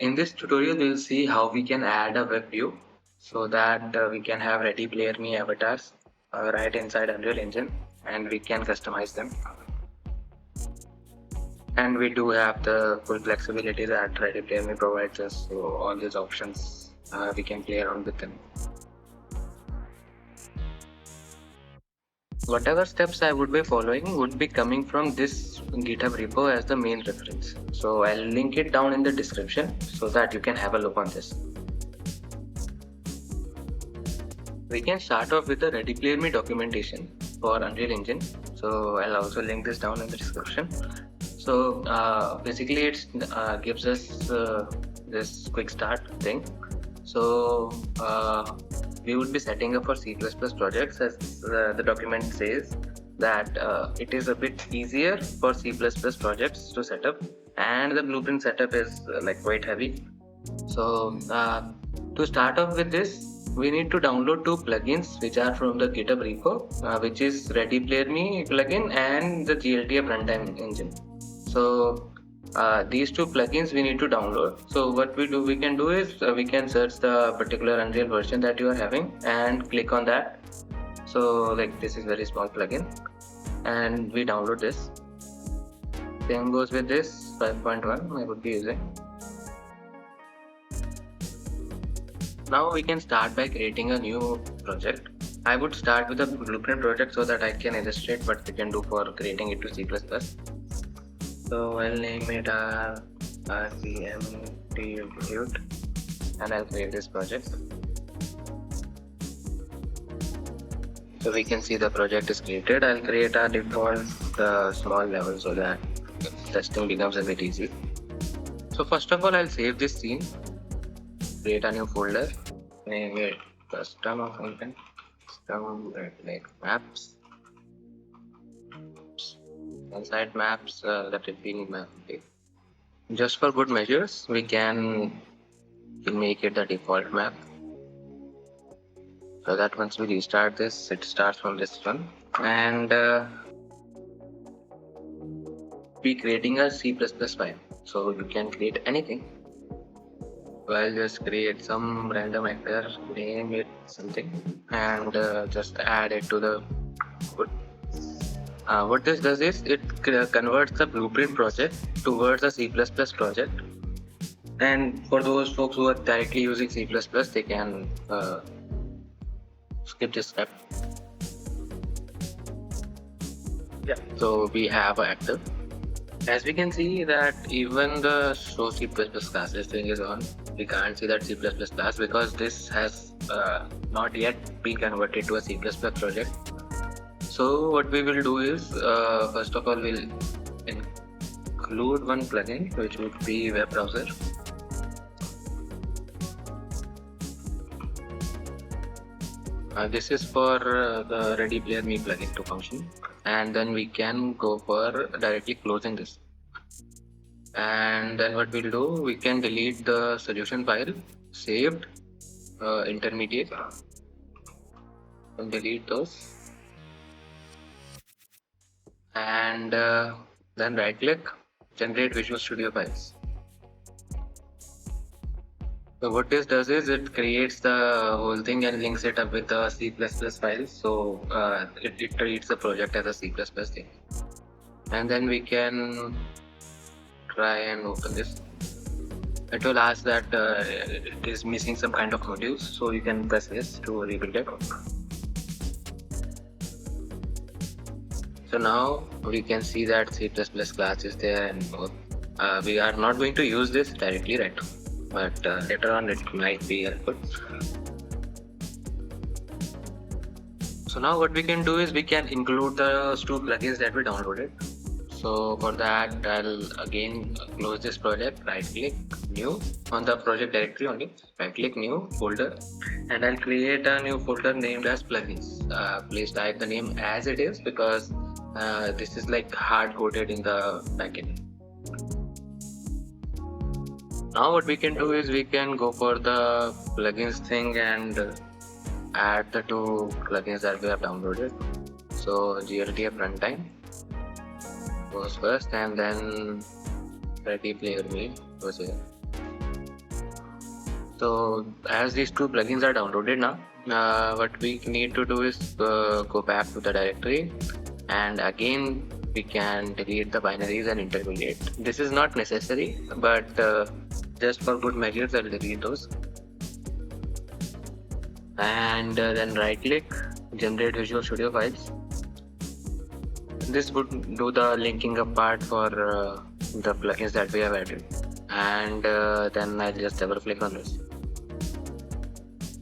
In this tutorial, we'll see how we can add a web view so that we can have Ready Player Me avatars right inside Unreal Engine, and we can customize them. And we do have the full flexibility that Ready Player Me provides us, so all these options we can play around with them. Whatever steps I would be following would be coming from this GitHub repo as the main reference. So I'll link it down in the description so that you can have a look on this. We can start off with the Ready Player Me documentation for Unreal Engine. So I'll also link this down in the description. So basically it gives us this quick start thing. So we would be setting up for C++ projects, as the document says that it is a bit easier for C++ projects to set up, and the blueprint setup is like quite heavy. So to start off with this, we need to download two plugins which are from the GitHub repo, which is Ready Player Me plugin and the GLTF runtime engine. So these two plugins we need to download. So what we can do is we can search the particular Unreal version that you are having and click on that. So like this is very small plugin, and we download this. Same goes with this 5.1 I would be using. Now we can start by creating a new project. I would start with a blueprint project so that I can illustrate what we can do for creating it to C++. So I'll name it RCMT Execute, and I'll create this project. So we can see the project is created. I'll create a default small level so that testing becomes a bit easy. So first of all, I'll save this scene, create a new folder, name it custom or something, custom like maps. Inside maps, let it be map. Just for good measures, we can make it the default map, so that once we restart this, it starts from this one, and be creating a C++ file. So you can create anything. I'll just create some random actor, name it something, and just add it to the code. What this does is it converts the blueprint project towards a C++ project, and for those folks who are directly using C++, they can skip this step. Yeah. So we have an actor. As we can see that even the show C++ classes thing is on, we can't see that C++ class because this has not yet been converted to a C++ project. So what we will do is, first of all, we'll include one plugin which would be web browser. This is for the Ready Player Me plugin to function, and then we can go for directly closing this. And then what we'll do, we can delete the solution file saved, intermediate, and delete those, and then right click, generate Visual Studio files. So what this does is it creates the whole thing and links it up with the C++ files. So it treats the project as a C++ thing. And then we can try and open this. It will ask that it is missing some kind of modules, so you can press this to rebuild it. So now we can see that C++ class is there, and we are not going to use this directly, right? But later on it might be helpful. So now what we can do is we can include the two plugins that we downloaded. So for that, I'll again close this project, right click, new, on the project directory only, right click, new folder, and I'll create a new folder named as plugins. Please type the name as it is because this is like hard coded in the backend. Now what we can do is we can go for the plugins thing and add the two plugins that we have downloaded. So GLTF runtime goes first, and then Ready Player Me goes here. So as these two plugins are downloaded now, what we need to do is go back to the directory, and again we can delete the binaries and intermediate. This is not necessary, but just for good measures I'll delete those. And then right click, generate Visual Studio files. This would do the linking up part for the plugins that we have added, and then I'll just double click on this.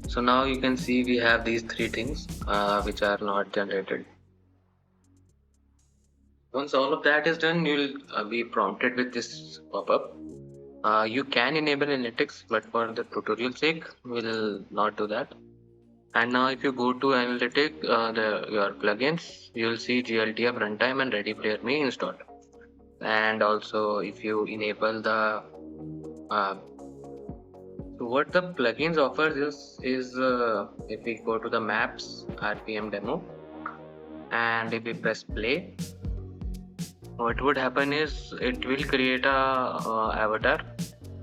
So now you can see we have these three things which are not generated. Once all of that is done, you'll be prompted with this pop-up. You can enable analytics, but for the tutorial sake, we'll not do that. And now if you go to analytic, your plugins, you'll see GLTF runtime and Ready Player Me installed. And also if you enable the so what the plugins offers is if we go to the maps RPM demo, and if we press play, what would happen is it will create a avatar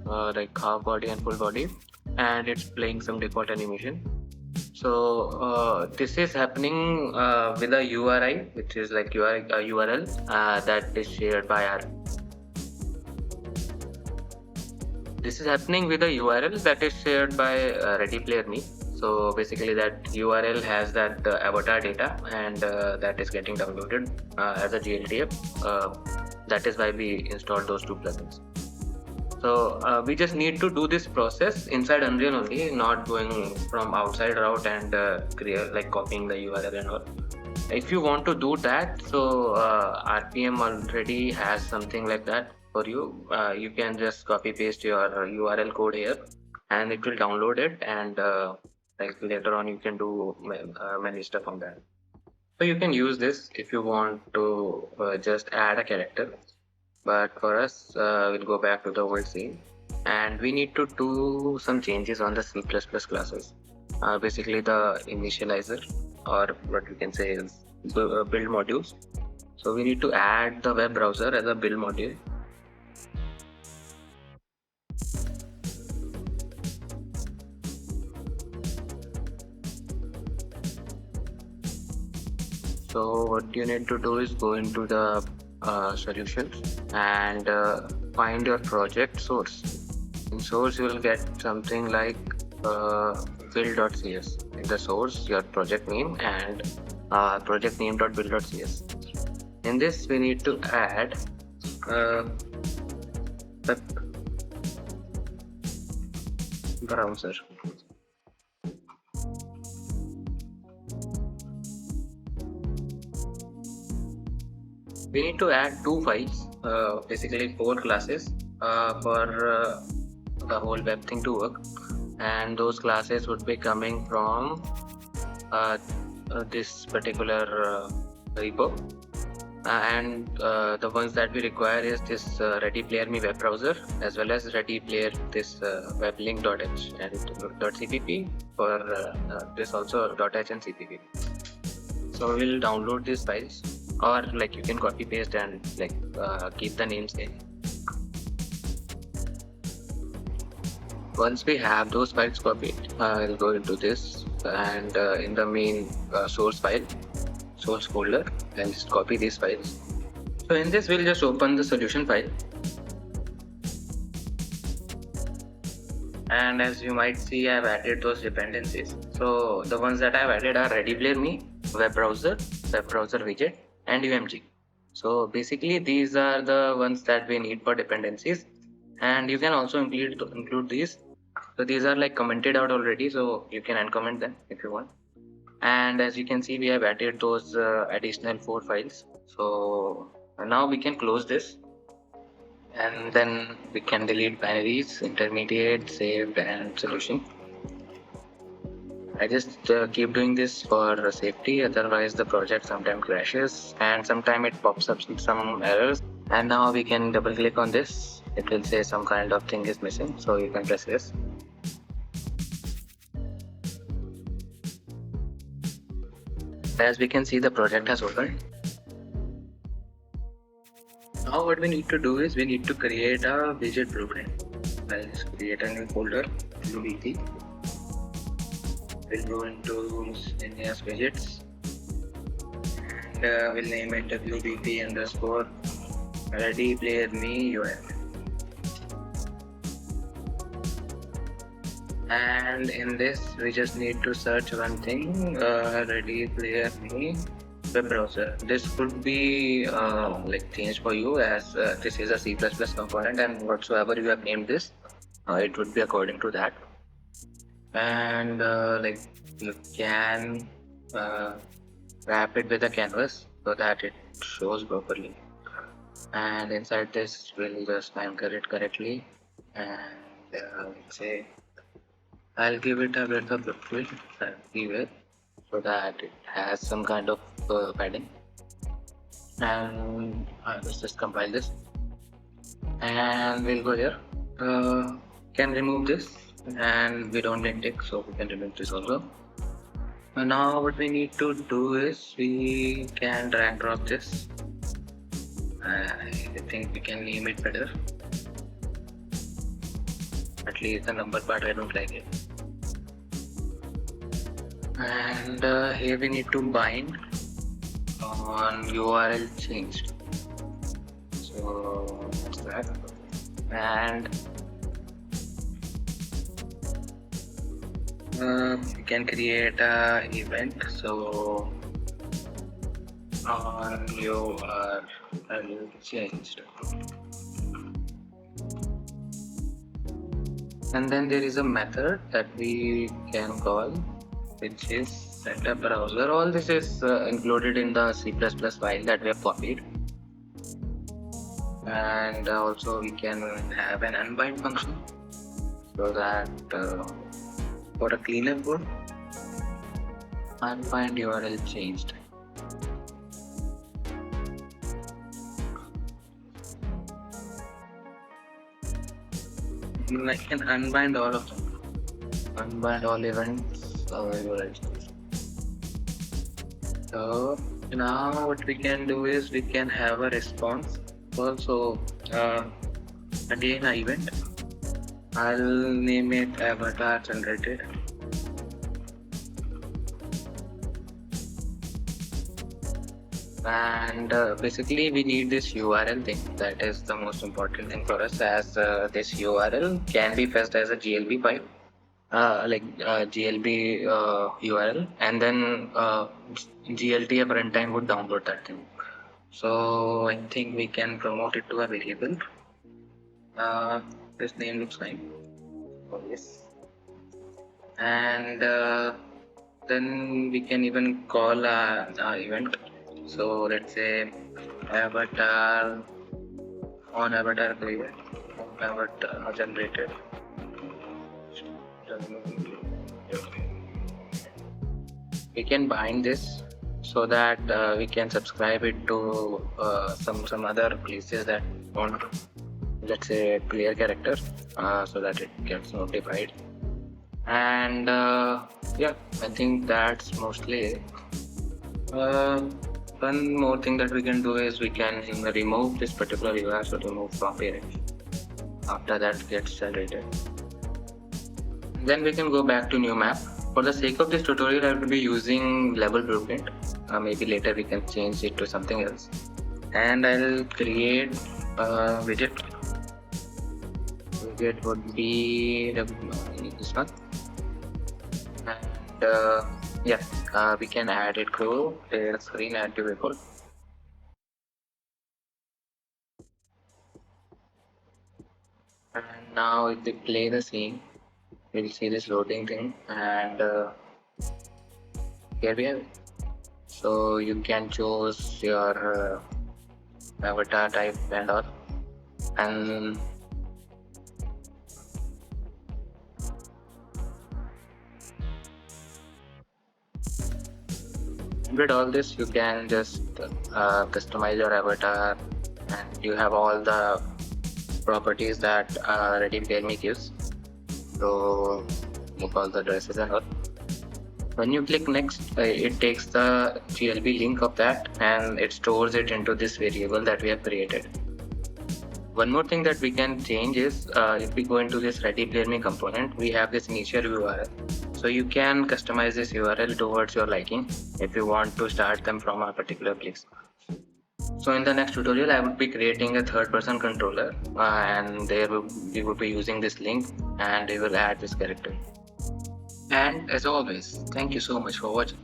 like half body and full body, and it's playing some default animation. So this is happening with a URI, which is like URL that is shared by our. This is happening with a URL that is shared by Ready Player Me. So basically that URL has that avatar data, and that is getting downloaded as a GLTF. That is why we installed those two plugins. So we just need to do this process inside Unreal only, not going from outside route and create like copying the URL and all. If you want to do that, so RPM already has something like that for you. You can just copy paste your URL code here, and it will download it, and like later on you can do many stuff on that. So you can use this if you want to just add a character. But for us, we'll go back to the old scene, and we need to do some changes on the C++ classes. Basically the initializer, or what we can say is build modules. So we need to add the web browser as a build module. So what you need to do is go into the solutions and find your project source. In source you will get something like build.cs. In the source, your project name and project name.build.cs. In this we need to add the browser. We need to add two files, basically 4 classes for the whole web thing to work, and those classes would be coming from this particular repo, and the ones that we require is this Ready Player Me web browser, as well as Ready Player this weblink.h and .cpp for this also .h and cpp. So we'll download these files, or like you can copy paste and like keep the names in. Once we have those files copied, I'll go into this, and in the main source folder, I'll just copy these files. So in this we'll just open the solution file, and as you might see, I've added those dependencies. So the ones that I've added are Ready Player Me, web browser widget, and UMG. So basically these are the ones that we need for dependencies, and you can also include these. So these are like commented out already, so you can uncomment them if you want. And as you can see, we have added those additional 4 files. So now we can close this, and then we can delete binaries, intermediate, saved, and solution. I just keep doing this for safety, otherwise the project sometimes crashes and sometimes it pops up some errors. And now we can double click on this. It will say some kind of thing is missing, so you can press this. As we can see, the project has opened. Now what we need to do is we need to create a widget blueprint. I'll just create a new folder WBT. We'll go into miscellaneous widgets and we'll name it WBT underscore ready player me URL. And in this we just need to search one thing, ready player me web browser. This could be like changed for you, as this is a C++ component, and whatsoever you have named this, it would be according to that. And like you can wrap it with a canvas so that it shows properly, and inside this we'll just anchor it correctly, and let's say I'll give it a bit of liquid everywhere so that it has some kind of padding. And let's just compile this, and we'll go here. Can remove this, and we don't need tick, so we can remove this also. And now what we need to do is we can drag drop this. I think we can name it better. At least the number part, I don't like it. And here we need to bind on URL changed. So that's that. And we can create a event. So on URL changed. And then there is a method that we can call, which is setup browser. All this is included in the C++ file that we have copied. And also we can have an unbind function so that for a cleaner code, unbind URL changed. I can unbind all of them. Unbind all events URL changed. So now what we can do is we can have a response. Also again an event. I'll name it avatar generated. And basically we need this URL thing. That is the most important thing for us, as this URL can be fetched as a GLB file, GLB URL, and then GLTF runtime would download that thing. So I think we can promote it to a variable. This name looks fine. Oh, yes. And then we can even call an event. So let's say avatar on avatar created, avatar generated. We can bind this so that we can subscribe it to some other places that want, let's say, clear character, so that it gets notified. And yeah, I think that's mostly it. One more thing that we can do is we can remove this particular URL, so remove from parent. After that gets generated, then we can go back to new map. For the sake of this tutorial, I will be using level blueprint. Maybe later we can change it to something else. And I'll create a widget. Widget would be this one. And yeah, we can add it to the screen active record. And now if we play the scene, we'll see this loading thing, and here we have it. So you can choose your avatar type and all, and with all this you can just customize your avatar, and you have all the properties that Ready Player Me gives. So look all the dresses and all. When you click next, it takes the GLB link of that and it stores it into this variable that we have created. One more thing that we can change is if we go into this ready player me component, we have this initial URL. So you can customize this URL towards your liking if you want to start them from a particular place. So in the next tutorial, I would be creating a third person controller and we would be using this link and we will add this character. And as always, thank you so much for watching.